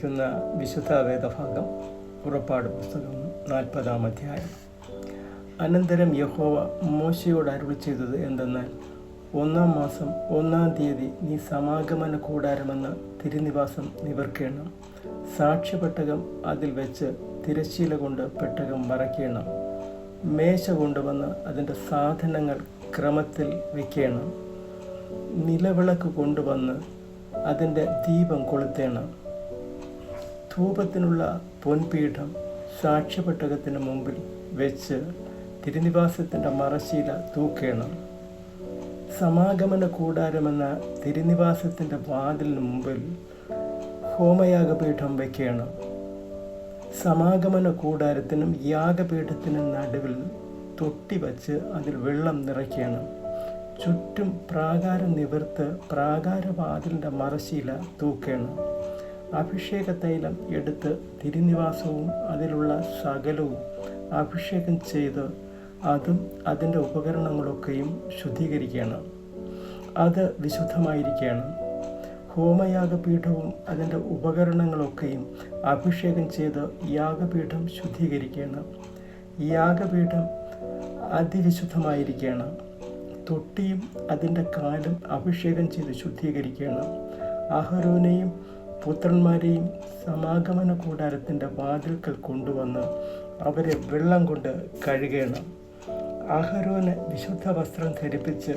വായിക്കുന്ന വിശുദ്ധ വേദഭാഗം പുറപ്പാട് പുസ്തകം 40-ാം അധ്യായം. അനന്തരം യഹോവ മോശയോട് അരുളി ചെയ്തത് എന്തെന്നാൽ, 1-ാം മാസം 1-ാം തീയതി നീ സമാഗമന കൂടാരമെന്ന തിരുനിവാസം നിവർക്കേണം. സാക്ഷ്യപ്പെട്ടകം അതിൽ വെച്ച് തിരശ്ശീല കൊണ്ട് പെട്ടകം മറയ്ക്കണം. മേശ കൊണ്ടുവന്ന് അതിൻ്റെ സാധനങ്ങൾ ക്രമത്തിൽ വയ്ക്കണം. നിലവിളക്ക് കൊണ്ടുവന്ന് അതിൻ്റെ ദീപം കൊളുത്തേണം. ധൂപത്തിനുള്ള പൊൻപീഠം സാക്ഷ്യപ്പെട്ടകത്തിന് മുമ്പിൽ വെച്ച് തിരുനിവാസത്തിൻ്റെ മറശ്ശീല തൂക്കേണം. സമാഗമന കൂടാരമെന്ന തിരുനിവാസത്തിൻ്റെ വാതിലിന് മുമ്പിൽ ഹോമയാഗപീഠം വയ്ക്കണം. സമാഗമന കൂടാരത്തിനും യാഗപീഠത്തിനും നടുവിൽ തൊട്ടി വച്ച് അതിൽ വെള്ളം നിറയ്ക്കണം. ചുറ്റും പ്രാകാരം നിവർത്ത് പ്രാകാരവാതിലിൻ്റെ മറശ്ശീല തൂക്കണം. അഭിഷേക തൈലം എടുത്ത് തിരുനിവാസവും അതിലുള്ള സകലവും അഭിഷേകം ചെയ്ത് അതും അതിൻ്റെ ഉപകരണങ്ങളൊക്കെയും ശുദ്ധീകരിക്കണം. അത് വിശുദ്ധമായിരിക്കണം. ഹോമയാഗപീഠവും അതിൻ്റെ ഉപകരണങ്ങളൊക്കെയും അഭിഷേകം ചെയ്ത് യാഗപീഠം ശുദ്ധീകരിക്കണം. യാഗപീഠം അതിവിശുദ്ധമായിരിക്കണം. തൊട്ടിയും അതിൻ്റെ കാലും അഭിഷേകം ചെയ്ത് ശുദ്ധീകരിക്കണം. അഹരോനെയും പുത്രന്മാരെയും സമാഗമന കൂടാരത്തിൻ്റെ വാതിൽക്കൽ കൊണ്ടുവന്ന് അവരെ വെള്ളം കൊണ്ട് കഴുകണം. അഹരോന് വിശുദ്ധ വസ്ത്രം ധരിപ്പിച്ച്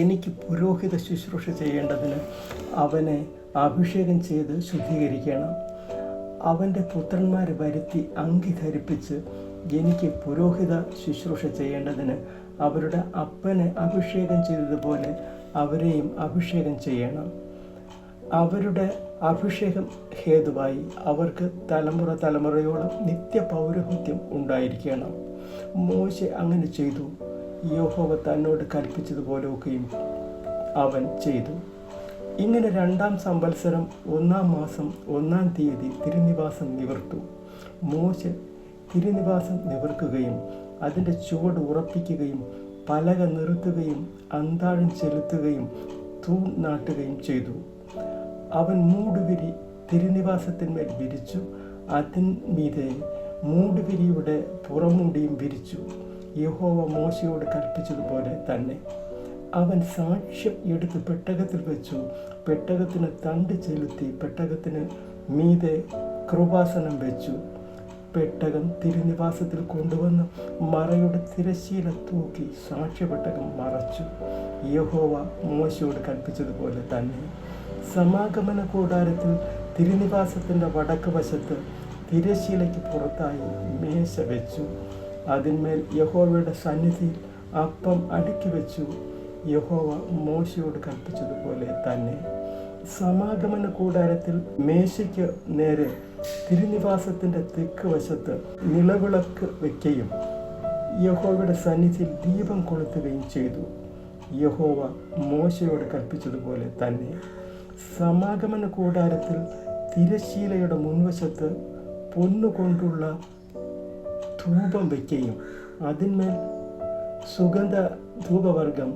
എനിക്ക് പുരോഹിത ശുശ്രൂഷ ചെയ്യേണ്ടതിന് അവനെ അഭിഷേകം ചെയ്ത് ശുദ്ധീകരിക്കണം. അവൻ്റെ പുത്രന്മാരെ വരുത്തി അങ്കി ധരിപ്പിച്ച് എനിക്ക് പുരോഹിത ശുശ്രൂഷ ചെയ്യേണ്ടതിന് അവരുടെ അപ്പനെ അഭിഷേകം ചെയ്തതുപോലെ അവരെയും അഭിഷേകം ചെയ്യണം. അവരുടെ അഭിഷേകം ഹേതുവായി അവർക്ക് തലമുറയോളം നിത്യ പൗരോഹിത്യം ഉണ്ടായിരിക്കണം. മോശെ അങ്ങനെ ചെയ്തു. യഹോവ തന്നോട് കൽപ്പിച്ചതുപോലെയൊക്കെയും അവൻ ചെയ്തു. ഇങ്ങനെ 2-ാം സംവത്സരം 1-ാം മാസം 1-ാം തീയതി തിരുനിവാസം നിവർത്തു. മോശെ തിരുനിവാസം നിവർക്കുകയും അതിൻ്റെ ചുവട് ഉറപ്പിക്കുകയും പലക നിർത്തുകയും അന്താഴം ചെലുത്തുകയും തൂൺ നാട്ടുകയും ചെയ്തു. അവൻ മൂടുവിരി തിരുനിവാസത്തിന്മേൽ വിരിച്ചു. അതിന്മീതെ മൂടുവിരിയുടെ പുറമൂടിയും വിരിച്ചു. യഹോവ മോശയോട് കൽപ്പിച്ചതുപോലെ തന്നെ. അവൻ സാക്ഷ്യം എടുത്ത് പെട്ടകത്തിൽ വെച്ചു. പെട്ടകത്തിന് തണ്ട് ചെലുത്തി പെട്ടകത്തിന് മീതെ കൃപാസനം വെച്ചു. പെട്ടകം തിരുനിവാസത്തിൽ കൊണ്ടുവന്ന് മറയുടെ തിരശ്ശീല തൂക്കി സാക്ഷ്യപ്പെട്ടകം മറച്ചു. യഹോവ മോശയോട് കൽപ്പിച്ചതുപോലെ തന്നെ. സമാഗമന കൂടാരത്തിൽ തിരുനിവാസത്തിൻ്റെ വടക്ക് വശത്ത് തിരശ്ശീലയ്ക്ക് പുറത്തായി മേശ വെച്ചു. അതിന്മേൽ യഹോവയുടെ സന്നിധിയിൽ അപ്പം അടുക്കി വെച്ചു. യഹോവ മോശയോട് കൽപ്പിച്ചതുപോലെ തന്നെ. സമാഗമന കൂടാരത്തിൽ മേശയ്ക്ക് നേരെ തിരുനിവാസത്തിൻ്റെ തെക്ക് വശത്ത് നിലവിളക്ക് വയ്ക്കുകയും യഹോവയുടെ സന്നിധിയിൽ ദീപം കൊളുത്തുകയും ചെയ്തു. യഹോവ മോശയോട് കൽപ്പിച്ചതുപോലെ തന്നെ. സമാഗമന കൂടാരത്തിൽ തിരശ്ശീലയുടെ മുൻവശത്ത് പൊന്നുകൊണ്ടുള്ള ധൂപം വയ്ക്കുകയും അതിന്മേൽ സുഗന്ധ ധൂപവർഗം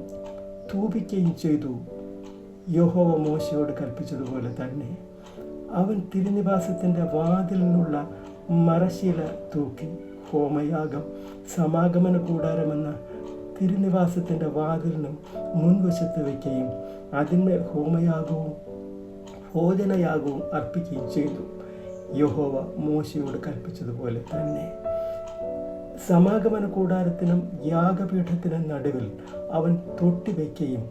ധൂപിക്കുകയും ചെയ്തു. യഹോവ മോശയോട് കൽപ്പിച്ചതുപോലെ തന്നെ. അവൻ തിരുനിവാസത്തിൻ്റെ വാതിലിനുള്ള മറശ്ശീല തൂക്കി ഹോമയാഗം സമാഗമന കൂടാരമെന്ന തിരുനിവാസത്തിൻ്റെ വാതിലിനും മുൻവശത്ത് വയ്ക്കുകയും അതിന്മേൽ ഹോമയാഗവും ഭോജനയാഗവും അർപ്പിക്കുകയും ചെയ്തു. യഹോവ മോശയോട് കൽപ്പിച്ചതുപോലെ തന്നെ. സമാഗമന കൂടാരത്തിനും യാഗപീഠത്തിനും നടുവിൽ അവൻ തൊട്ടി വയ്ക്കുകയും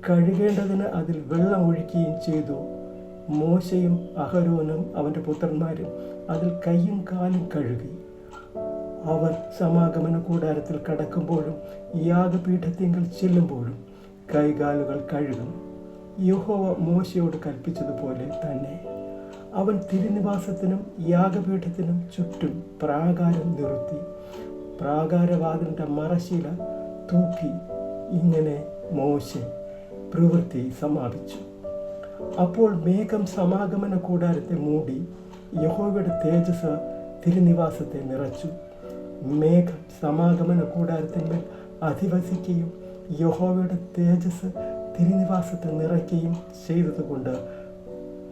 കഴുകേണ്ടതിന് അതിൽ വെള്ളം ഒഴിക്കുകയും ചെയ്തു. മോശയും അഹരോനും അവൻ്റെ പുത്രന്മാരും അതിൽ കൈയും കാലും കഴുകി. അവർ സമാഗമന കൂടാരത്തിൽ കടക്കുമ്പോഴും യാഗപീഠത്തിങ്കൽ ചെല്ലുമ്പോഴും കൈകാലുകൾ കഴുകും. യഹോവ മോശയോട് കൽപ്പിച്ചതുപോലെ തന്നെ. അവൻ തിരുനിവാസത്തിനും യാഗപീഠത്തിനും ചുറ്റും പ്രാകാരം നിർത്തി പ്രാകാരവാതിലിൻ്റെ മറശ്ശീല തൂക്കി. ഇങ്ങനെ മോശെ പ്രവൃത്തി സമാപിച്ചു. അപ്പോൾ മേഘം സമാഗമന കൂടാരത്തെ മൂടി. യഹോവയുടെ തേജസ് തിരുനിവാസത്തെ നിറച്ചു. മേഘം സമാഗമന കൂടാരത്തിന്മേൽ അധിവസിക്കുകയും യഹോവയുടെ തേജസ് തിരുനിവാസത്തെ നിറയ്ക്കുകയും ചെയ്തതുകൊണ്ട്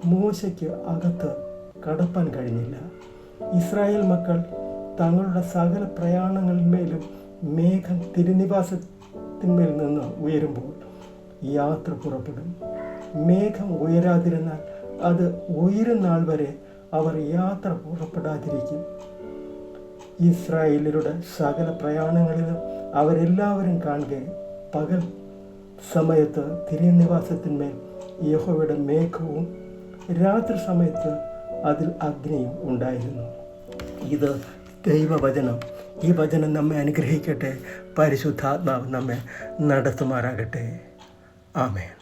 മോശയ്ക്ക് അകത്ത് കടപ്പാൻ കഴിഞ്ഞില്ല. ഇസ്രായേൽ മക്കൾ തങ്ങളുടെ സകല പ്രയാണങ്ങളിന്മേലും മേഘം തിരുനിവാസത്തിന്മേൽ നിന്ന് ഉയരുമ്പോൾ യാത്ര പുറപ്പെടും. മേഘം ഉയരാതിരുന്നാൽ അത് ഉയരുന്നാൾ വരെ അവർ യാത്ര പുറപ്പെടാതിരിക്കും. ഇസ്രായേലരുടെ സകല പ്രയാണങ്ങളിലും അവരെല്ലാവരും കാണുക പകൽ സമയത്ത് തിരുനിവാസത്തിന്മേൽ യഹോവയുടെ മേഘവും രാത്രി സമയത്ത് അതിൽ അഗ്നിയും ഉണ്ടായിരുന്നു. ഇത് ദൈവവചനം. ഈ വചനം നമ്മെ അനുഗ്രഹിക്കട്ടെ. പരിശുദ്ധാത്മാവ് നമ്മെ നടത്തുമാറാകട്ടെ. ആമേൻ.